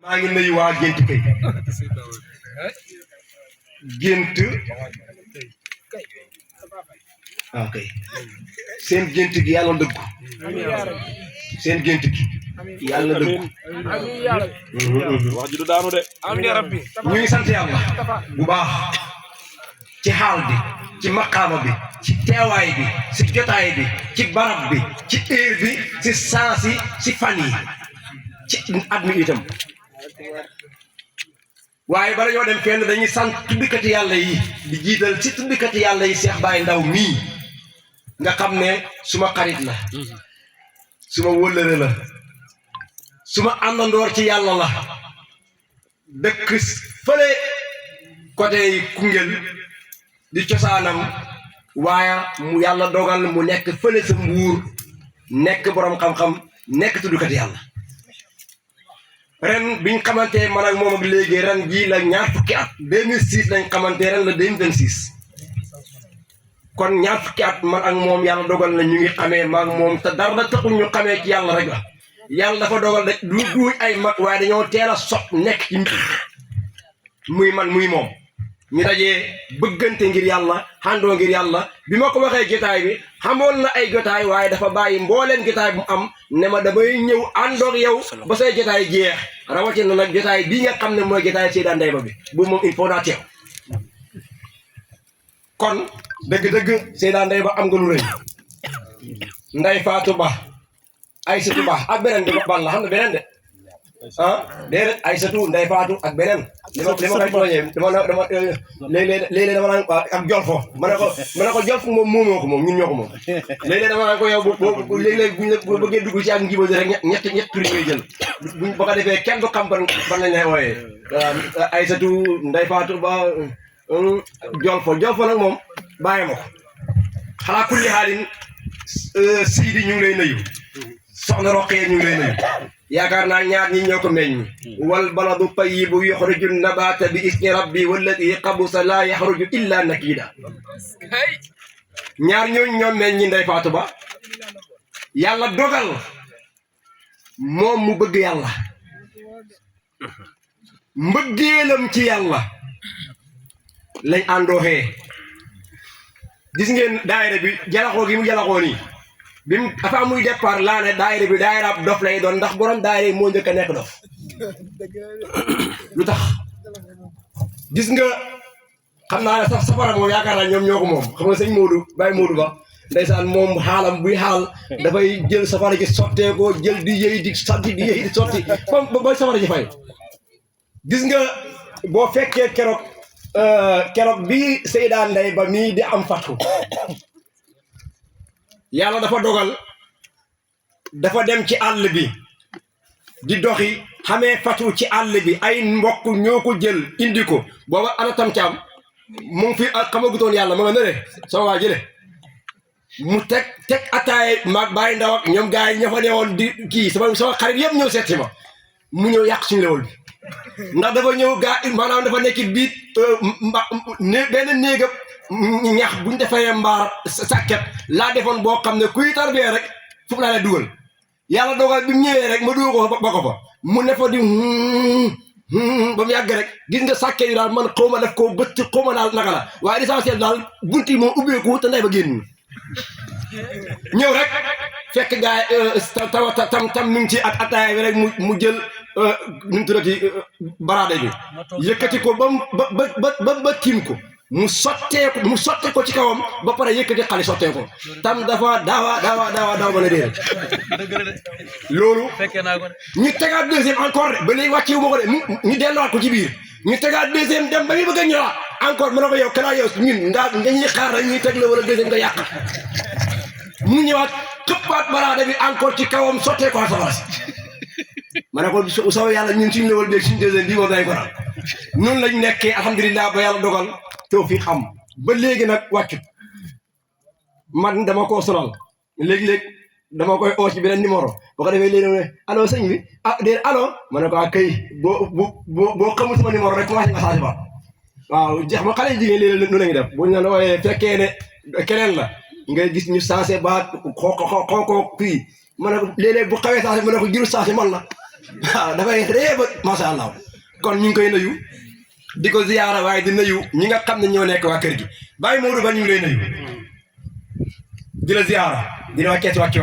maa ngi nuyu waa gént kay gént ok seen gént gi yàlla dëggu seen gént gi yàlla dëggu wax ji du daanu de amiin yaa rabbi ñu ngi sant yàlla bu baax ci xaal bi ci maqaama bi ci teewaay bi ci jotaay bi ci barab bi ci heure bi ci saasi ci fan yi ci at mi itam waaye bala ñoo dem fenn dañuy sant tuddikati yàlla yi di jiital ci tuddikati yàlla yi Cheikh Baye Ndaw mii nga xam ne suma xarit la suma wëllëre la suma àndandoor ci yàlla la dëkk fële côté Koungheul di cosaanam waaye mu yàlla dogal mu nekk fële sa Mbuur nekk borom xam-xam nekk tuddikati yàlla ren biñ xamante man ak moom ak léegi ren jii la ñaar fukki at 2006 lañ xamante ren la 2026 kon ñaar fukki at man ak moom yàlla dogal na ñu ngi xamee maag moom te dara taxul ñu xamee ci yàlla rek la yàlla dafa dogal de lu duuñ ay mag waaye dañoo teel a sot nekk ci muy man muy moom ñu dajee bëggante ngir yàlla xàndoo ngir yàlla bi ma ko waxee jotaay bi xamoon na ay jotaay waaye dafa bàyyi mbooleen jotaay bu mu am ne ma damay ñëw àndoog yow ba say jotaay jeex rawatina nag jotaay bii nga xam ne mooy jotaay Seyda Ndeye Ba bi bu moom il faut naa teew kon dëgg-dëgg Seyda Ndeye Ba am nga lu rëy Ndeye Fatou Ba Aïssatou Ba ak beneen bi ban la xam ne beneen de ah déedéet Aïssatou Ndeye Fatou ak beneen li ma koy tooñee dama léeg-léeg dama naan ak Jolfo ma ne ko Jolfo moom moomoo ko moom ñun ñoo ko moom léeg-léeg dama naan ko yow boo léeg-léeg buñ la bëggee dugg ci ak njibadi rek ñett tur ngay jël buñ ba ko defee kenn du xam ban lañ lay wooyee Aïssatou Ndeye Fatou Ba Jolfo nag moom bàyyi ma ko xalaa kulli xaalin Sidi ñu ngi lay nuyu soxna Roqee ñu ngi lay nuyu yaakaar naa ñaar ñi ñoo ko meññ wal baladu tayyibu yuxriju nabaata bi isni rabbi walladi xabusa laa yaxruju illa nakida ñaar ñooñu ñoo meññi Ndeye Fatou Ba yàlla dogal moom mu bëgg yàlla mbëggeelam ci yàlla lañ àndooxee gis ngeen daayira bi jalaxoo gi mu jalaxoo nii bi mu avant muy départ laa ne daayira bi daayira dof lay doon ndax borom daayira yi moo njëkk a nekk dof lu tax gis nga xam naa ne sax safara moom yaakaar naa ñoom ñoo ko moom xam nga sëñ Modou Baye Modou Ba ndeysaan moom xaalam buy xaal dafay jël safara gi sottee ko jël di yëy di sotti di yëy di sotti ba safara ji fay gis nga boo fekkee keroog bi Seyda Ndeye Ba mii di am fatu yàlla dafa dogal dafa dem ci àll bi di doxi xamee fatu ci àll bi ay mbokk ñoo ko jël indi ko booba ana tam caam mu ngi fi xamagutoon yàlla ma nga nëre soo waa jële mu teg ataay maag Baye Ndaw ak ñoom gars yi ña fa newoon di kii sama xarit yëpp ñëw seet si ma mu ñëw yàq suñu lewol bi ndax dafa ñëw gaa maanaam dafa nekk biit benn néegam ñax buñ defee mbaar sàkket laa defoon boo xam ne kuy tarbee rek foofu laa lay dugal yàlla dogal bi mu ñëwee rek ma dugal ko ba ko fa mu ne fa di ba mu yàgg rek gis nga sàkket yi daal man xaw ma def ko bëtt xaw ma daal naka la waaye l'essentiel daal bunt yi moom ubbeeku te Ndeye Ba génn ñëw rek fekk gaa yi tam mi ngi ci at ataaya bi rek mu jël nu mu tuddati baraade bi yëkkati ko ba tiim ko mu sotte ko ci kawam ba pare yëkkati xale sottee ko tam dafa daawa ba la déer loolu ñu tegaat deuxième encore de ba léegi wàcce wu ma ko de ñu delluwaat ko ci biir ñu tegaat deuxième dem ba muy bëgg a ñëwaat encore ma ne ko yow kanaa yow ñun nga ñuy xaar rek ñuy teg la wala deuxième nga yàq mu ñëwaat xëppaat baraade bi encore ci kawam sottee ko safara si ma ne ko soo yàlla ñun suñu lewal beeg suñu deuxième bii moom dañ ko daal noonu lañ nekkee alhamdulilah ba yàlla dogal tew fi xam ba léegi nag wàccut man dama koo sonal léeg-léeg dama koy oo ci beneen numéro boo ko defee léegi ne allo sëñ bi ah déet allo ma ne ko ah kay boo xamul sama numéro rek commencé nga changé ba waaw jeex ma xale jigéen léeg-léeg nu la ngi def buñ la wooyee fekkee ne keneen la ngay gis ñu changé baat xoo kii ma ne ko léeg-léeg bu xawee changé ma ne ko jiru changé man la waaw dafay ree ba macha allah kon ñu ngi koy nuyu di ko ziyaara waaye di nuyu ñi nga xam ne ñoo nekk waa kër gi Baye Modou Ba ñu ngi lay nuyu di la ziyaara di la wàccee si wàcc